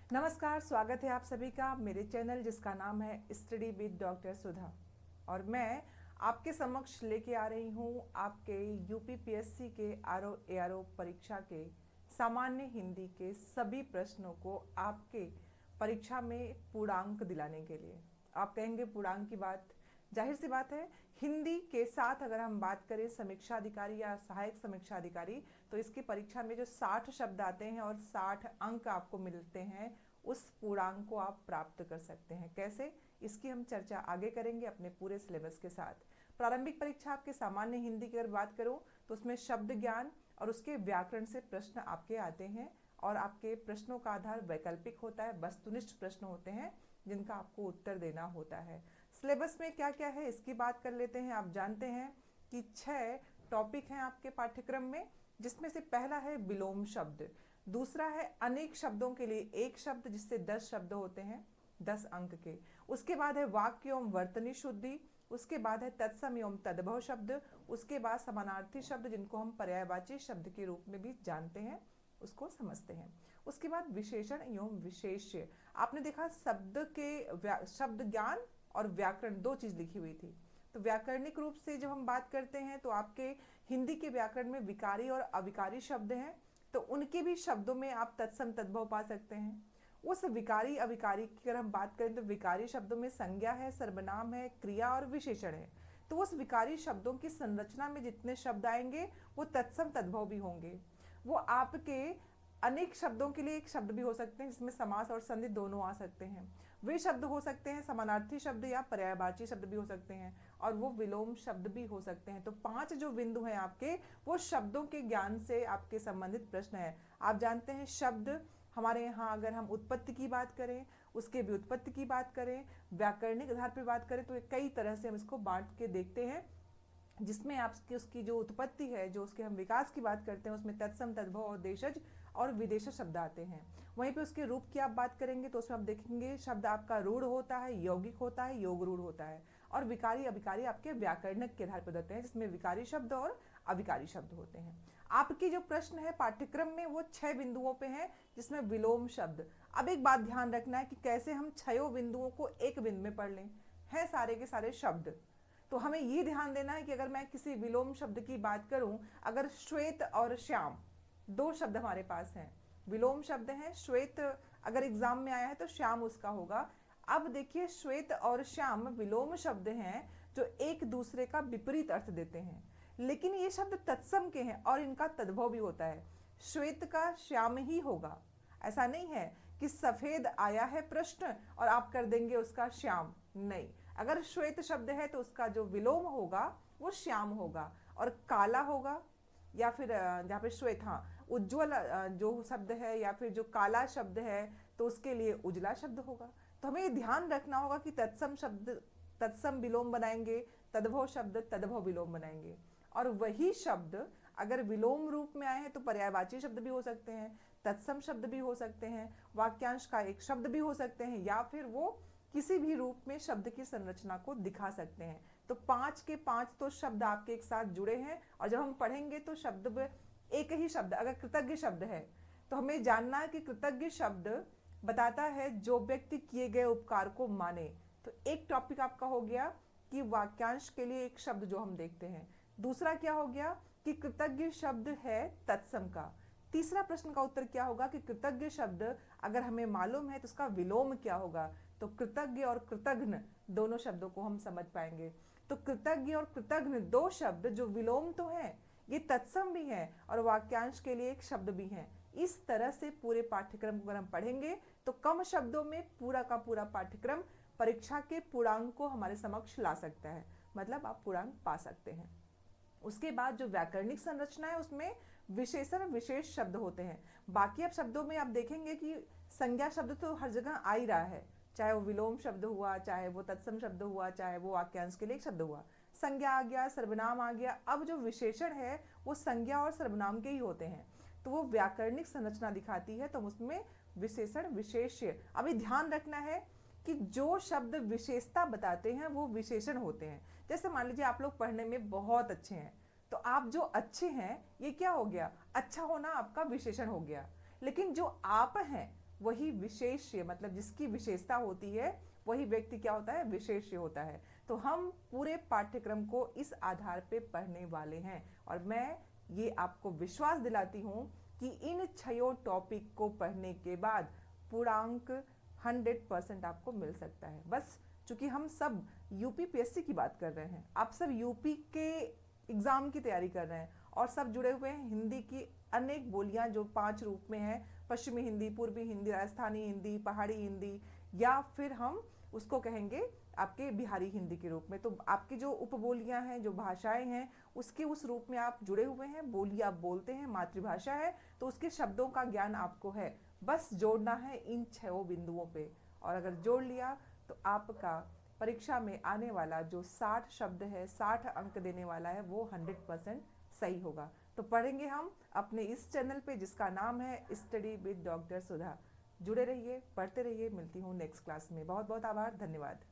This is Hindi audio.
नमस्कार, स्वागत है आप सभी का मेरे चैनल जिसका नाम है स्टडी विद डॉक्टर सुधा। और मैं आपके समक्ष लेके आ रही हूँ आपके यूपीपीएससी के आरओ एआरओ परीक्षा के सामान्य हिंदी के सभी प्रश्नों को आपके परीक्षा में पूर्णांक दिलाने के लिए। आप कहेंगे पूर्णांक की बात, जाहिर सी बात है हिंदी के साथ अगर हम बात करें समीक्षा अधिकारी या सहायक समीक्षा अधिकारी, तो इसकी परीक्षा में जो 60 शब्द आते हैं और 60 अंक आपको मिलते हैं, उस पूर्णांक को आप प्राप्त कर सकते हैं। कैसे, इसकी हम चर्चा आगे करेंगे अपने पूरे सिलेबस के साथ। प्रारंभिक परीक्षा आपके सामान्य हिंदी की अगर बात करूं तो उसमें शब्द ज्ञान और उसके व्याकरण से प्रश्न आपके आते हैं और आपके प्रश्नों का आधार वैकल्पिक होता है, वस्तुनिष्ठ प्रश्न होते हैं जिनका आपको उत्तर देना होता है। सिलेबस में क्या क्या है इसकी बात कर लेते हैं। आप जानते हैं कि 6 टॉपिक हैं आपके पाठ्यक्रम में, जिसमें से पहला है विलोम शब्द, दूसरा है अनेक शब्दों के लिए एक शब्द जिससे 10 शब्द होते हैं 10 अंक के, उसके बाद है वाक्य एवं वर्तनी शुद्धि, उसके बाद है तत्सम एवं तद्भव शब्द, उसके बाद समानार्थी शब्द जिनको हम पर्यायवाची शब्द के रूप में भी जानते हैं, उसको समझते हैं। उसके बाद विशेषण एवं विशेष्य। आपने देखा शब्द के शब्द ज्ञान और व्याकरण दो चीज लिखी हुई थी। तो व्याकरणिक रूप से जब हम बात करते हैं तो आपके हिंदी के व्याकरण में विकारी और अविकारी शब्द हैं, तो उनके भी शब्दों में आप तत्सम तद्भव पा सकते हैं। उस विकारी अविकारी की अगर हम बात करें तो विकारी शब्दों में संज्ञा है, सर्वनाम है, क्रिया और विशेषण है। तो उस विकारी शब्दों की संरचना में जितने शब्द आएंगे वो तत्सम तद्भव भी होंगे। वो आपके अनेक शब्दों के लिए एक शब्द भी हो सकते हैं जिसमें समास और संधि दोनों आ सकते हैं। वे शब्द हो सकते हैं समानार्थी शब्द या पर्यायवाची शब्द भी हो सकते हैं और वो विलोम शब्द भी हो सकते हैं। तो 5 जो बिंदु हैं आपके, वो शब्दों के ज्ञान से आपके संबंधित प्रश्न है। आप जानते हैं शब्द हमारे यहाँ अगर हम उत्पत्ति की बात करें, उसके व्युत्पत्ति की बात करें, व्याकरणिक आधार पर बात करें, तो कई तरह से हम इसको बांट के देखते हैं, जिसमें आपकी उसकी जो उत्पत्ति है, जो उसके हम विकास की बात करते हैं, उसमें तत्सम तद्भव और देशज और विदेशज शब्द आते हैं। वहीं पे उसके रूप की आप बात करेंगे तो उसमें आप देखेंगे शब्द आपका रूढ़ होता है, यौगिक होता है, योग रूढ़ होता है, और विकारी अविकारी आपके व्याकरणिक के आधार पर होते हैं, जिसमें विकारी शब्द और अविकारी शब्द होते हैं। आपकी जो प्रश्न है पाठ्यक्रम में वो 6 बिंदुओं पे है, जिसमें विलोम शब्द। अब एक बात ध्यान रखना है कि कैसे हम 6 बिंदुओं को एक बिंदु में पढ़ लें। है सारे के सारे शब्द, तो हमें ये ध्यान देना है कि अगर मैं किसी विलोम शब्द की बात करूं, अगर श्वेत और श्याम 2 शब्द हमारे पास हैं, विलोम शब्द हैं, श्वेत अगर एग्जाम में आया है तो श्याम उसका होगा। अब देखिए श्वेत और श्याम विलोम शब्द हैं जो एक दूसरे का विपरीत अर्थ देते हैं, लेकिन ये शब्द तत्सम के हैं और इनका तद्भव भी होता है। श्वेत का श्याम ही होगा, ऐसा नहीं है कि सफेद आया है प्रश्न और आप कर देंगे उसका श्याम, नहीं। अगर श्वेत शब्द है तो उसका जो विलोम होगा वो श्याम होगा, और काला होगा या फिर जहाँ पे श्वेत, हाँ, उज्ज्वल जो शब्द है या फिर जो काला शब्द है तो उसके लिए उजला शब्द होगा। तो हमें ये ध्यान रखना होगा कि तत्सम शब्द तत्सम विलोम बनाएंगे, तद्भव शब्द तद्भव विलोम बनाएंगे, और वही शब्द अगर विलोम रूप में आए हैं तो पर्यायवाची शब्द भी हो सकते हैं, तत्सम शब्द भी हो सकते हैं, वाक्यांश का एक शब्द भी हो सकते हैं, या फिर वो किसी भी रूप में शब्द की संरचना को दिखा सकते हैं। तो 5 के 5 तो शब्द आपके एक साथ जुड़े हैं, और जब हम पढ़ेंगे तो शब्द एक ही शब्द, अगर कृतज्ञ शब्द है तो हमें जानना है कि कृतज्ञ शब्द बताता है जो व्यक्ति किए गए उपकार को माने। तो एक टॉपिक आपका हो गया कि वाक्यांश के लिए एक शब्द जो हम देखते हैं। दूसरा क्या हो गया कि कृतज्ञ शब्द है तत्सम का। तीसरा प्रश्न का उत्तर क्या होगा कि कृतज्ञ शब्द अगर हमें मालूम है तो उसका विलोम क्या होगा। तो कृतज्ञ और कृतघ्न दोनों शब्दों को हम समझ पाएंगे। तो कृतज्ञ और कृतघ्न 2 शब्द जो विलोम तो हैं, ये तत्सम भी हैं और वाक्यांश के लिए एक शब्द भी हैं। इस तरह से पूरे पाठ्यक्रम को अगर हम पढ़ेंगे तो कम शब्दों में पूरा का पूरा पाठ्यक्रम परीक्षा के पूर्णांक को हमारे समक्ष ला सकता है, मतलब आप पूर्णांक पा सकते हैं। उसके बाद जो व्याकरणिक संरचना है उसमें विशेषण विशेष शब्द होते हैं। बाकी अब शब्दों में आप देखेंगे कि संज्ञा शब्द तो हर जगह आ ही रहा है, चाहे वो विलोम शब्द हुआ, चाहे वो तत्सम शब्द हुआ, चाहे वो वाक्यांश के लिए एक शब्द हुआ, संज्ञा आ गया, सर्वनाम आ गया। अब जो विशेषण है वो संज्ञा और सर्वनाम के ही होते हैं, तो वो व्याकरणिक संरचना दिखाती है, तो उसमें विशेषण विशेष्य। अभी ध्यान रखना है कि जो शब्द विशेषता बताते हैं वो विशेषण होते हैं। जैसे मान लीजिए आप लोग पढ़ने में बहुत अच्छे हैं, तो आप जो अच्छे हैं ये क्या हो गया, अच्छा होना आपका विशेषण हो गया। लेकिन जो आप हैं वही विशेष्य, मतलब जिसकी विशेषता होती है वही व्यक्ति क्या होता है, विशेष्य होता है। तो हम पूरे पाठ्यक्रम को इस आधार पे पढ़ने वाले हैं और मैं ये आपको विश्वास दिलाती हूँ कि इन 6 टॉपिक को पढ़ने के बाद पूर्णांक 100% आपको मिल सकता है। बस चूंकि हम सब यूपी पीएससी की बात कर रहे हैं, आप सब यूपी के एग्जाम की तैयारी कर रहे हैं और सब जुड़े हुए हैं हिंदी की अनेक बोलियां जो 5 रूप में है, पश्चिमी हिंदी, पूर्वी हिंदी, राजस्थानी हिंदी, पहाड़ी हिंदी, या फिर हम उसको कहेंगे आपके बिहारी हिंदी के रूप में। तो आपकी जो उपबोलियां हैं, जो भाषाएं हैं, उसके उस रूप में आप जुड़े हुए हैं, बोली आप बोलते हैं, मातृभाषा है तो उसके शब्दों का ज्ञान आपको है। बस जोड़ना है इन 6 बिंदुओं पे, और अगर जोड़ लिया तो आपका परीक्षा में आने वाला जो 60 शब्द है, 60 अंक देने वाला है, वो 100% सही होगा। तो पढ़ेंगे हम अपने इस चैनल पे जिसका नाम है स्टडी विद डॉक्टर सुधा। जुड़े रहिए, पढ़ते रहिए। मिलती हूँ नेक्स्ट क्लास में। बहुत बहुत आभार, धन्यवाद।